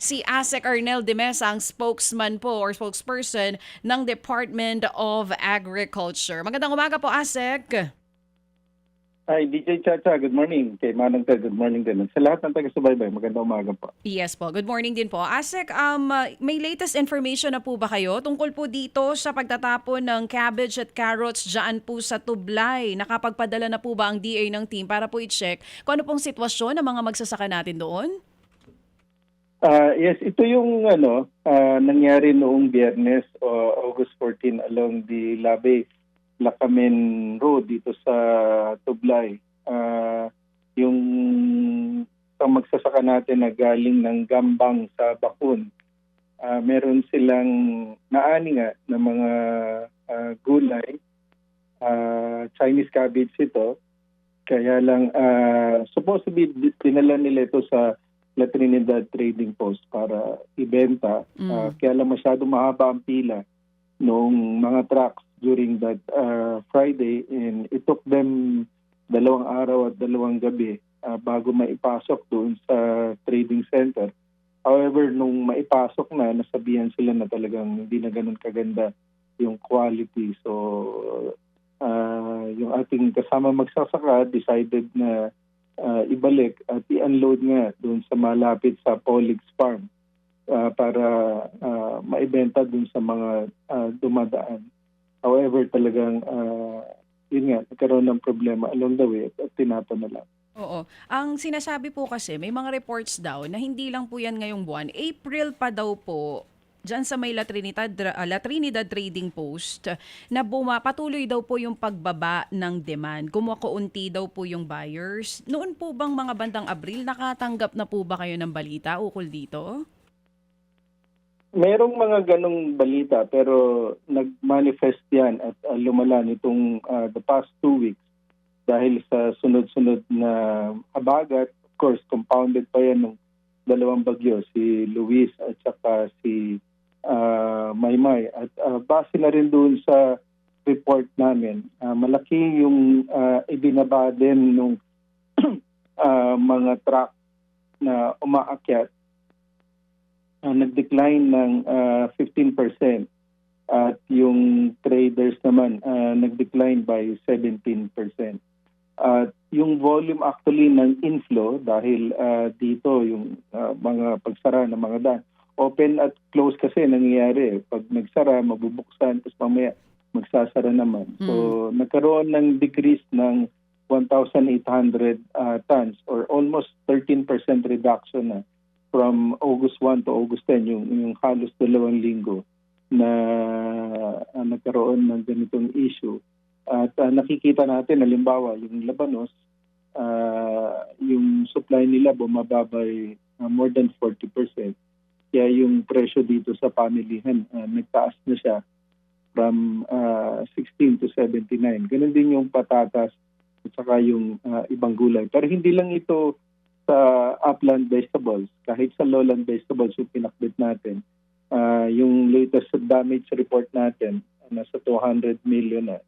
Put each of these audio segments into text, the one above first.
si ASEC Arnel de Mesa, ang spokesman po or spokesperson ng Department of Agriculture. Magandang umaga po, ASEC. Hi, DJ Chacha, good morning. Kay Manang Ted, good morning din. At sa lahat ng taga-subaybay, magandang umaga po. Yes po. Good morning din po. ASEC, may latest information na po ba kayo tungkol po dito sa pagtatapon ng cabbage at carrots dyan po sa Tublay? Nakapagpadala na po ba ang DA ng team para po i-check kung ano pong sitwasyon ng mga magsasaka natin doon? Yes, ito yung nangyari noong Biyernes, August 14, along the Lacamen Road dito sa Tublay. Yung ang magsasaka natin na galing ng Gambang sa Bakun, meron silang naani nga ng mga gulay, Chinese cabbage ito. Kaya lang, supposedly dinala nila ito sa La Trinidad Trading Post para ibenta. Kaya lang masyado mahaba ang pila noong mga trucks during that Friday, and it took them 2 araw at 2 gabi bago maipasok doon sa trading center. However, nung maipasok na, nasabihan sila na talagang hindi na ganun kaganda yung quality. So, yung ating kasama magsasaka decided na ibalik at i-unload nga doon sa malapit sa Polix Farm para maibenta doon sa mga dumadaan. However, talagang yun nga, nagkaroon ng problema along the way at tinapon na lang. Oo. Ang sinasabi po kasi, may mga reports daw na hindi lang po yan ngayong buwan. April pa daw po, dyan sa may La Trinidad Trading Post, na patuloy daw po yung pagbaba ng demand. Kumukaunti daw po yung buyers. Noon po bang mga bandang Abril, nakatanggap na po ba kayo ng balita ukol dito? Merong mga ganong balita pero nag-manifest yan at lumala nitong the past 2 weeks dahil sa sunod-sunod na habagat. Of course, compounded pa yan ng 2 bagyo, si Luis at saka si Maymay. At base na rin doon sa report namin, malaki yung ibinaba din ng mga truck na umaakyat. Nag-decline ng 15%. At yung traders naman nag-decline by 17%. At yung volume actually ng inflow dahil dito yung mga pagsara ng mga daan. Open at close kasi nangyayari. Pag nagsara, mabubuksan, tapos mamaya magsasara naman. So nagkaroon ng decrease ng 1,800 tons or almost 13% reduction na from August 1 to August 10, yung halos 2 linggo na nagkaroon ng ganitong issue. At nakikita natin, halimbawa, yung Labanos, yung supply nila bumaba by more than 40%. Kaya yung presyo dito sa pamilihan, nagtaas na siya from 16 to 79. Ganun din yung patatas at saka yung ibang gulay. Pero hindi lang ito sa upland vegetables. Kahit sa lowland vegetables yung pinakbit natin, yung latest damage report natin, nasa 200 million na.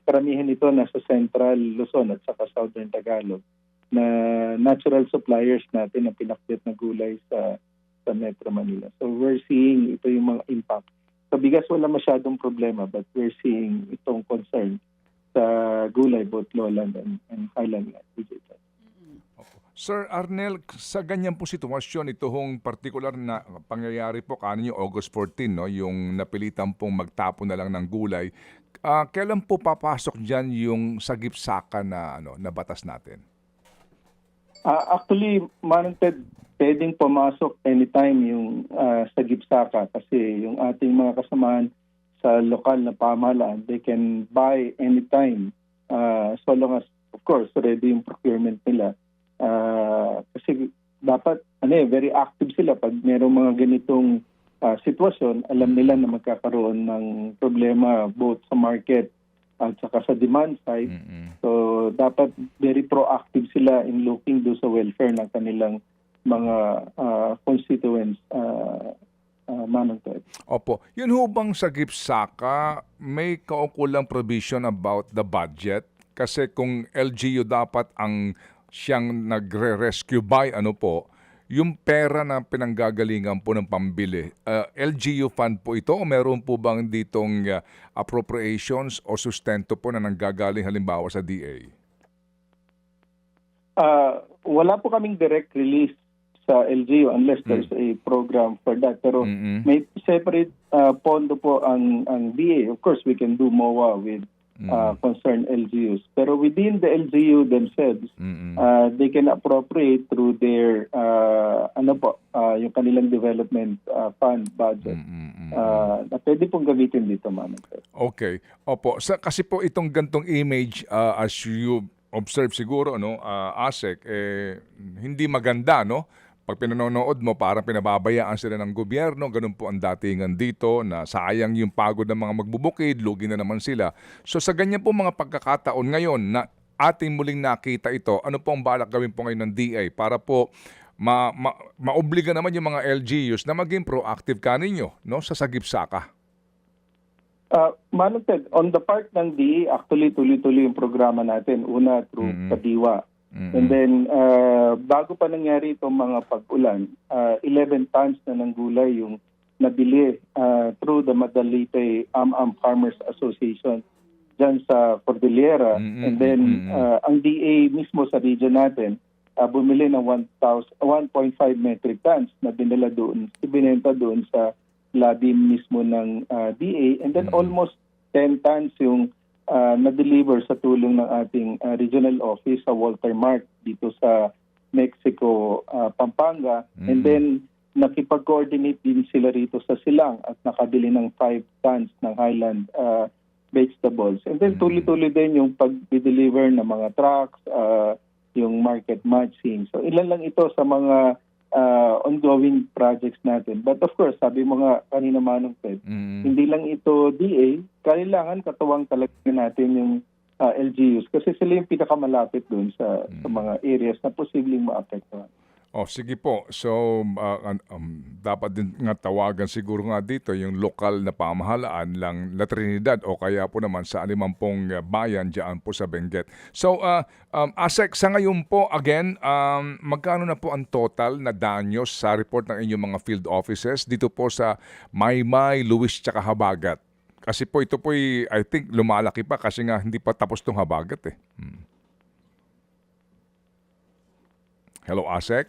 Karamihan ito nasa Central Luzon at saka Southern Tagalog na natural suppliers natin na pinakbit na gulay sa Metro Manila. So we're seeing ito yung mga impact. Sa bigas wala masyadong problema but we're seeing itong concern sa gulay, both lowland and highland. Sir Arnel, sa ganyan po sitwasyon, ito hong particular na pangyayari po kanina August 14, no, yung napilitan pong magtapon na lang ng gulay. Kailan po papasok dyan yung sagip-saka na batas natin? Actually, Manong Ted, pwedeng pumasok anytime yung sagip-saka kasi yung ating mga kasamahan sa lokal na pamahalaan, they can buy anytime so long as, of course, ready yung procurement nila. Kasi dapat very active sila pag mayroong mga ganitong sitwasyon, alam nila na magkakaroon ng problema both sa market at saka sa demand side. So dapat very proactive sila in looking do sa welfare ng kanilang mga constituents. Manong Ted. Opo. Yun ho bang sa GIPSAKA, may kaukulang provision about the budget? Kasi kung LGU dapat ang siyang nagre-rescue by yung pera na pinanggagalingan po ng pambili, LGU fund po ito o meron po bang ditong appropriations o sustento po na nanggagaling halimbawa sa DA? Wala po kaming direct release sa LGU unless there's a program for that. Pero may separate pondo po ang DA. Of course, we can do MOA with concerned LGUs. Pero within the LGU themselves, they can appropriate through their yung kanilang development fund budget. Na pwede pong gamitin dito, Manong Ted. Okay. Opo. Kasi po itong gantong image, as you observe siguro, no, ASEC, hindi maganda, no? Pag pinanonood mo, parang pinababayaan sila ng gobyerno, ganun po ang datingan dito, na sayang yung pagod ng mga magbubukid, lugi na naman sila. So sa ganyan po mga pagkakataon ngayon na ating muling nakita ito, ano po ang balak gawin po ngayon ng DA para po maobliga naman yung mga LGUs na maging proactive kaninyo, no, sa sagip-saka? Manong Ted, on the part ng DA, actually tuloy-tuloy yung programa natin. Una, through Kadiwa. And then, bago pa nangyari itong mga pag-ulan, 11 tons na ng gulay yung nabili through the Madalite Farmers Association dyan sa Cordillera. And then, ang DA mismo sa region natin, bumili ng 1.5 metric tons na binila doon, ibinenta doon sa lobby mismo ng DA. And then, almost 10 tons yung na-deliver sa tulong ng ating regional office sa Walter Mart dito sa Mexico, Pampanga. And then, nakipag-coordinate din sila rito sa Silang at nakabili ng 5 tons ng Highland vegetables. And then, tuloy-tuloy din yung pag-deliver ng mga trucks, yung market matching. So, ilan lang ito sa mga ongoing projects natin. But of course, sabi mo nga kanina, Manong Ted, hindi lang ito DA, kailangan katuwang talaga natin yung LGUs kasi sila yung pinakamalapit doon sa mga areas na posibleng maapektuhan. Oh, sige po. So, dapat din nga tawagan siguro nga dito yung lokal na pamahalaan lang La Trinidad o kaya po naman sa 50 bayan dyan po sa Benguet. So, ASEC, sa ngayon po, again, magkano na po ang total na danyos sa report ng inyong mga field offices dito po sa Maymay, Luis, tsaka Habagat? Kasi po ito po I think lumalaki pa kasi nga hindi pa tapos itong Habagat eh. Hello, ASEC?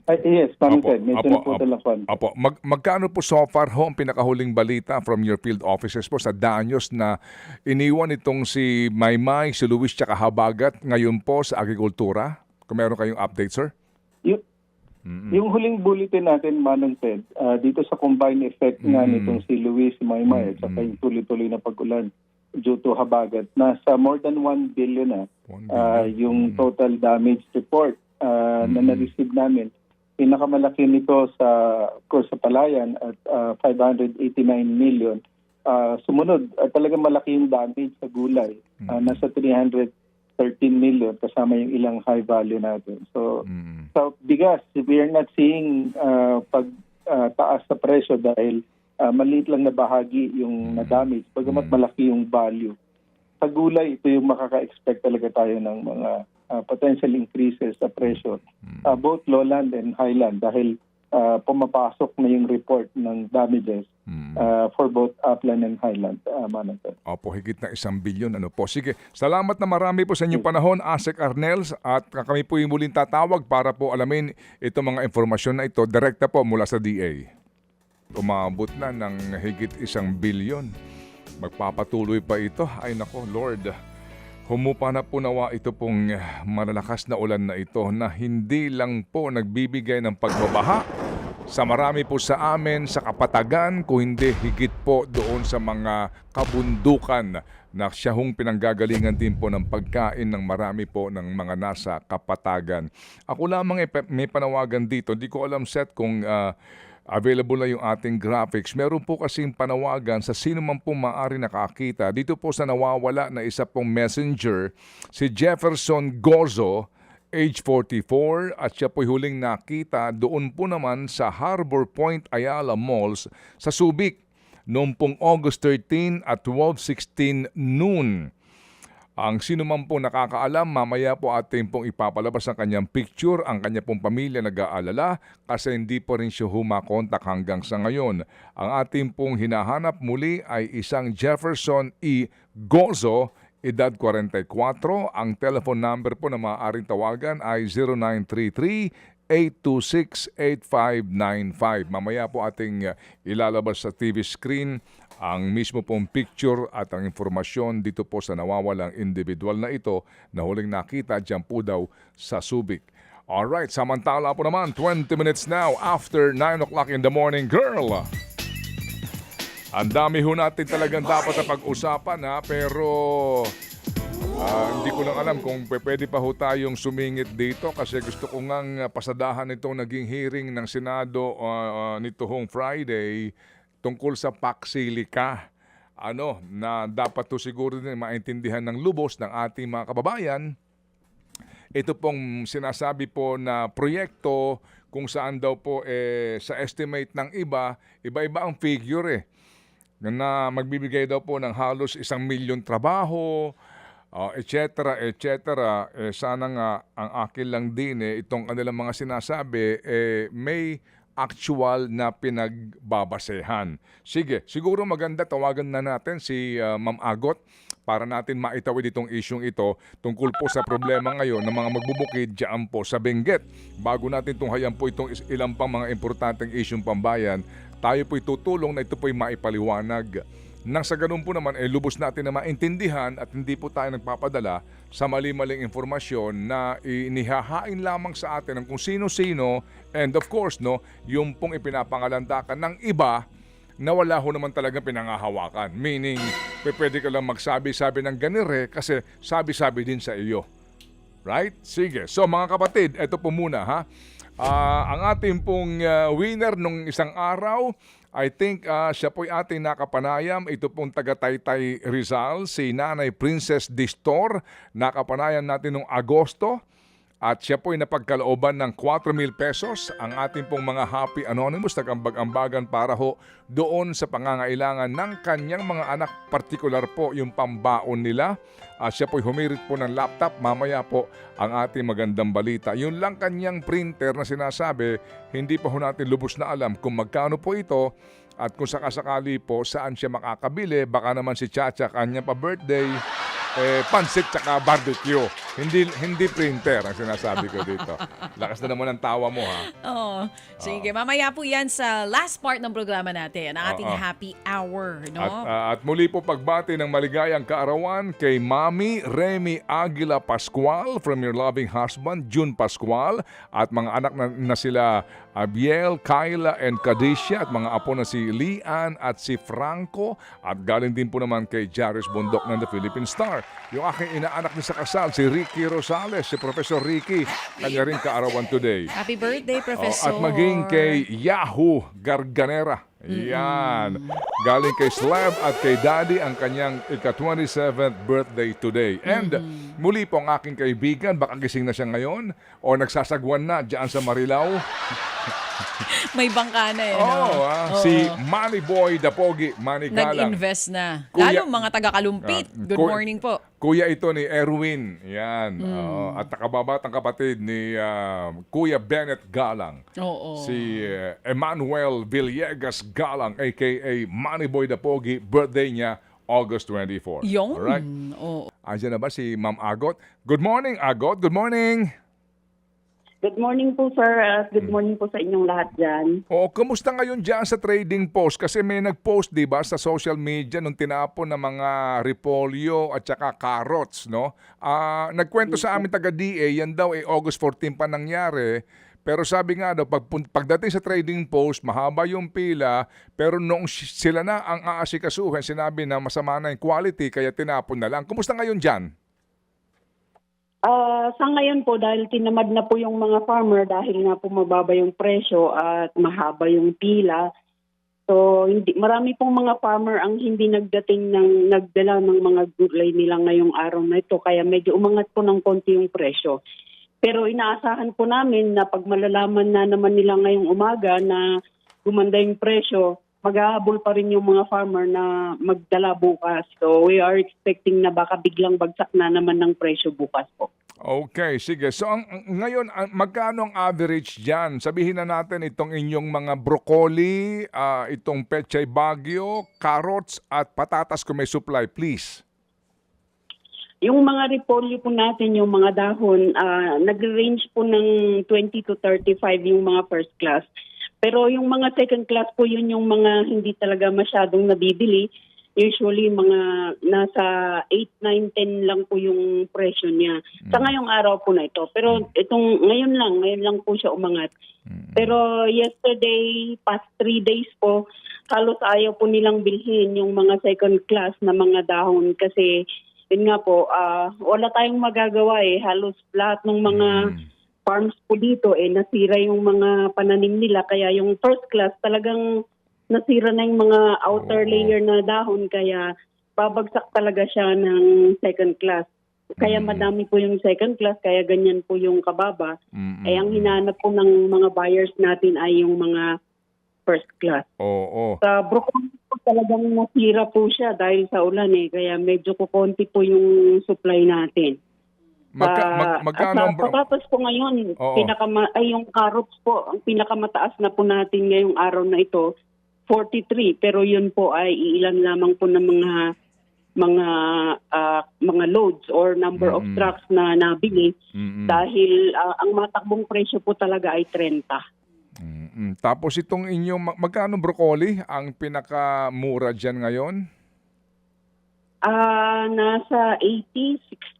Yes, Manong Ted, medyo naputol ako. Opo. Magkano po so far ho ang pinakahuling balita from your field offices po sa danyos na iniwan itong si Maymay, si Luis, tsaka Habagat ngayon po sa agrikultura? Kung meron kayong update, sir? Yung huling bulletin natin, Manong Ted, dito sa combined effect nga nitong si Luis, si Maymay, at saka yung tuloy-tuloy na pag-ulan due to Habagat, nasa more than 1 billion na yung total damage report na na-receive namin. Pinakamalaki nito sa, of course, sa Palayan at 589 million. Sumunod, talagang malaki yung damage sa gulay. Nasa 313 million kasama yung ilang high value natin. So, sa bigas, we are not seeing pagtaas sa presyo dahil maliit lang na bahagi yung na-damage. Bagamat malaki yung value. Sa gulay, ito yung makaka-expect talaga tayo ng mga potential increases sa presyo, both lowland and highland dahil pumapasok na yung report ng damages for both upland and highland. Opo, higit na 1 bilyon. Ano po. Sige, salamat na marami po sa inyong panahon, ASEC Arnels, at kami po yung muling tatawag para po alamin itong mga informasyon na ito direkta po mula sa DA. Umabot na ng higit 1 bilyon. Magpapatuloy pa ito. Ay nako, Lord. Humupa na po nawa ito pong malalakas na ulan na ito na hindi lang po nagbibigay ng pagbabaha sa marami po sa amin, sa kapatagan, kung hindi higit po doon sa mga kabundukan na siyahong pinanggagalingan din po ng pagkain ng marami po ng mga nasa kapatagan. Ako lamang may panawagan dito. Di ko alam, Seth, kung available na yung ating graphics. Meron po kasing panawagan sa sino man pong maaari nakakita. Dito po sa nawawala na isa pong messenger, si Jefferson Gozo, age 44, at siya po'y huling nakita doon po naman sa Harbor Point Ayala Malls sa Subic noong pong August 13 at 12:16 noon. Ang sino man po nakakaalam, mamaya po ating pong ipapalabas ang kanyang picture, ang kanya pong pamilya nag-aalala kasi hindi po rin siya humakontak hanggang sa ngayon. Ang ating pong hinahanap muli ay isang Jefferson E. Gozo, edad 44. Ang telephone number po na maaaring tawagan ay 0933-826-8595. Mamaya po ating ilalabas sa TV screen ang mismo pong picture at ang informasyon dito po sa nawawalang individual na ito na huling nakita dyan po daw sa Subic. Alright, samantala po naman, 20 minutes now after 9 o'clock in the morning, girl! Ang dami ho natin talagang dapat na pag-usapan ha, pero hindi ko lang alam kung pwede pa ho tayong sumingit dito kasi gusto ko ngang pasadahan itong naging hearing ng Senado nito hong Friday tungkol sa Paxilica. Na dapat to siguro din maintindihan ng lubos ng ating mga kababayan. Ito pong sinasabi po na proyekto kung saan daw po sa estimate ng iba-iba ang figure na magbibigay daw po ng halos 1 milyon trabaho, etc. Sana nga ang akin lang din itong kanilang mga sinasabi may actual na pinagbabasehan. Sige, siguro maganda tawagan na natin si Ma'am Agot para natin maitawid itong isyong ito tungkol po sa problema ngayon ng mga magbubukid diyan po sa Benguet. Bago natin tunghayan po itong ilang pang mga importanteng isyong pambayan, tayo po itutulong na ito po'y maipaliwanag. Nang sa ganun po naman, lubos natin na maintindihan at hindi po tayo nagpapadala sa mali-maling informasyon na inihahain lamang sa atin ng kung sino-sino and of course, yung pong ipinapangalandakan ng iba na wala ho naman talagang pinangahawakan. Meaning, pwede ka lang magsabi-sabi ng ganire kasi sabi-sabi din sa iyo. Right? Sige. So mga kapatid, ito po muna ha. Ang ating pong winner nung isang araw, I think siya po'y ating nakapanayam. Ito pong taga-Taytay Rizal, si Nanay Princess Distor. Nakapanayam natin noong Agosto. At siya po'y napagkalooban ng 4,000 pesos. Ang ating pong mga Happy Anonymous, nag-ambag-ambagan para ho doon sa pangangailangan ng kanyang mga anak. Partikular po yung pambaon nila. Siya po'y humirit po ng laptop. Mamaya po ang ating magandang balita. Yun lang kanyang printer na sinasabi, hindi pa ho natin lubos na alam kung magkano po ito at kung sakasakali po saan siya makakabili. Baka naman si Chacha kanyang pa-birthday, pansit tsaka barbecue. Hindi printer ang sinasabi ko dito. Lakas na naman ang tawa mo ha. Sige, mamaya po yan sa last part ng programa natin, ang ating happy hour, no? At muli po pagbati ng maligayang kaarawan kay Mami Remy Aguila Pascual from your loving husband, June Pascual, at mga anak na sila Abiel, Kyla, and Kadisha, at mga apo na si Lian at si Franco, at galing din po naman kay Jairus Bondok ng The Philippine Star. Yung aking inaanak na sa kasal, si Ricky Rosales, si Professor Ricky, kanya rin kaarawan today. Happy birthday, Professor. At maging kay Yahoo Garganera. Yan. Galing kay Slab at kay Daddy ang kanyang ika-27th birthday today. And muli po ang aking kaibigan, baka gising na siya ngayon o nagsasagwan na dyan sa Marilao. May bangka na no? Si Manny Boy Dapogi, Manny Galang. Nag-invest na. Kuya, Lalo mga taga-Kalumpit. Good morning po. Kuya ito ni Erwin. Yan. At nakababatang kapatid ni Kuya Bennett Galang. Si Emmanuel Villegas Galang, a.k.a. Manny Boy Dapogi. Birthday niya, August 24. Yung? Alright? Andiyan na ba si Ma'am Agot? Good morning, Agot. Good morning. Good morning po, sir. Good morning po sa inyong lahat dyan. Kumusta ngayon dyan sa trading post? Kasi may nag-post, di ba, sa social media nung tinapon ng mga repolyo at saka carrots, no? Nagkwento sa amin taga-DA, yan daw August 14 pa nangyari. Pero sabi nga daw, pagdating sa trading post, mahaba yung pila, pero noong sila na ang aasikasuhin, sinabi na masama na yung quality, kaya tinapon na lang. Kumusta ngayon dyan? Sa ngayon po, dahil tinamad na po yung mga farmer dahil nga po mababa yung presyo at mahaba yung pila. So, marami pong mga farmer ang hindi nagdala ng mga gulay nila ngayong araw na ito. Kaya medyo umangat po ng konti yung presyo. Pero inaasahan po namin na pag malalaman na naman nila ngayong umaga na gumanda yung presyo, maghahabol pa rin yung mga farmer na magdala bukas. So we are expecting na baka biglang bagsak na naman ng presyo bukas po. Okay, sige. So ngayon, magkano ang average dyan? Sabihin na natin itong inyong mga broccoli, itong pechay bagyo, carrots at patatas kung may supply, please. Yung mga repolyo po natin, yung mga dahon, nag-range po ng 20 to 35 yung mga first class. Pero yung mga second class po, yun yung mga hindi talaga masyadong nabibili. Usually mga nasa 8, 9, 10 lang po yung presyo niya. Sa ngayong araw po na ito. Pero itong ngayon lang po siya umangat. Pero yesterday, past 3 days po, halos ayaw po nilang bilhin yung mga second class na mga dahon kasi yun nga po, wala tayong magagawa eh. Halos lahat ng mga farms po dito nasira yung mga pananim nila. Kaya yung first class talagang nasira na yung mga outer layer na dahon. Kaya babagsak talaga siya ng second class. Kaya madami po yung second class, kaya ganyan po yung kababa. Ang hinahanap po ng mga buyers natin ay yung mga first class. Oo. Sa broccoli po talagang nasira po siya dahil sa ulan kaya medyo kukonti po yung supply natin. Magkano ang patatas po ngayon, yung carrots po, ang pinakamataas na po natin ngayong araw na ito, 43. Pero yun po ay ilan lamang po ng mga loads or number of trucks na nabili dahil ang matakbong presyo po talaga ay 30. Tapos itong inyong, magkano broccoli ang pinakamura dyan ngayon? Nasa 80,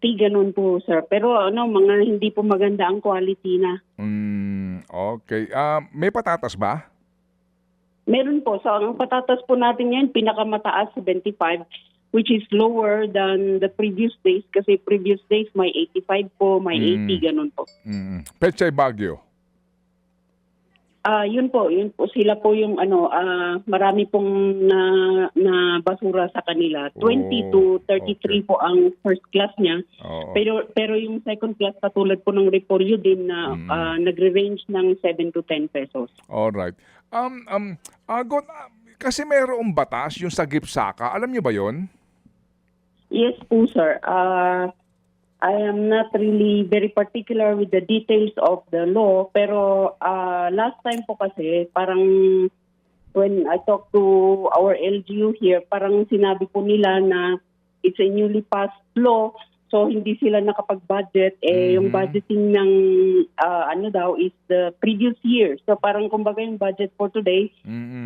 60 ganun po, sir. Pero mga hindi po maganda ang quality na. Okay. May patatas ba? Meron po. So ang patatas po natin ngayon, pinakamataas 75, which is lower than the previous days kasi previous days may 85 po, may 80 ganun po. Pechay bagyo. Yun po sila po yung marami pong na basura sa kanila. 20 to 33 po ang first class niya. Pero yung second class katulad po ng repolyo din na nagre-range ng 7 to 10 pesos. All right. Agot, kasi mayroong batas yung sa gipsaka. Alam niyo ba 'yon? Yes po, sir. I am not really very particular with the details of the law, pero last time po kasi parang when I talked to our LGU here, parang sinabi po nila na it's a newly passed law, so hindi sila nakapag-budget. Yung budgeting ng is the previous year. So parang kumbaga yung budget for today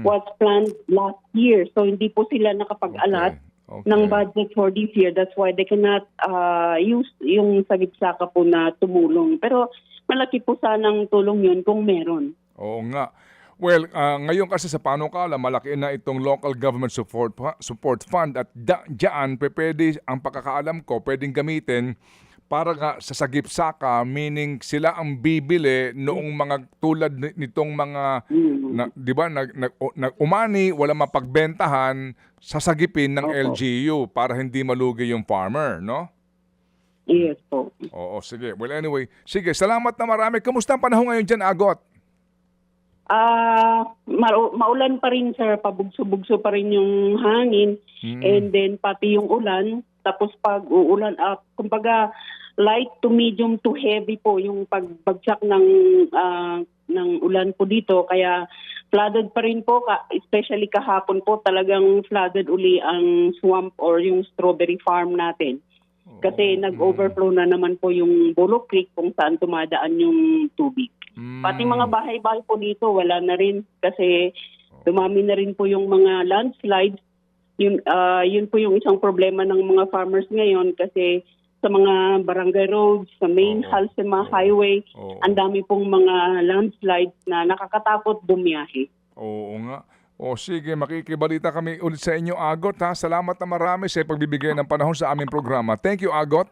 was planned last year. So hindi po sila nakapag-alat ng budget for this year. That's why they cannot use yung sagip-saka po na tumulong. Pero malaki po sanang tulong yun kung meron. Oo nga. Well, ngayon kasi sa panukala, malaki na itong local government support fund at diyan, pwede, ang pagkakaalam ko, pwedeng gamitin para nga sa sagip-saka, meaning sila ang bibili noong mga tulad nitong mga, di ba, umani, wala mapagbentahan, sasagipin ng LGU para hindi malugi yung farmer, no? Yes po. Oo, sige. Well, anyway, sige, salamat na marami. Kamusta ang panahon ngayon dyan, Agot? Maulan pa rin, sir. Pabugso-bugso pa rin yung hangin. And then pati yung ulan. Tapos pag uulan, kumbaga light to medium to heavy po yung pagbagsak ng ulan po dito. Kaya flooded pa rin po, especially kahapon po talagang flooded uli ang swamp or yung strawberry farm natin. Kasi nag-overflow na naman po yung Bullock Creek kung saan tumadaan yung tubig. Pati mga bahay-bahay po dito wala na rin kasi dumami na rin po yung mga landslides. Yun po yung isang problema ng mga farmers ngayon kasi sa mga barangay roads, sa main Halsema Highway, ang dami pong mga landslides na nakakatakot bumiyahe. Oo nga. O sige, makikibalita kami ulit sa inyo, Agot. Salamat na marami sa pagbibigay ng panahon sa aming programa. Thank you, Agot.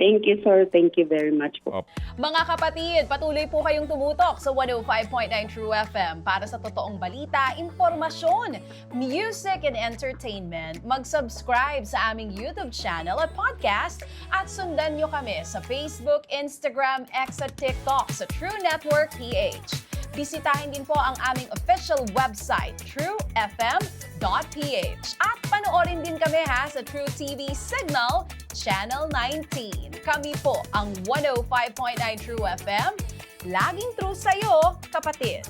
Thank you, sir. Thank you very much po. Mga kapatid, patuloy po kayong tumutok sa 105.9 True FM para sa totoong balita, impormasyon, music, and entertainment. Mag-subscribe sa aming YouTube channel at podcast at sundan nyo kami sa Facebook, Instagram, X at TikTok sa True Network PH. Bisitahin din po ang aming official website, truefm.ph. At panoorin din kami sa True TV Signal, Channel 19. Kami po ang 105.9 True FM. Laging true sa'yo, kapatid.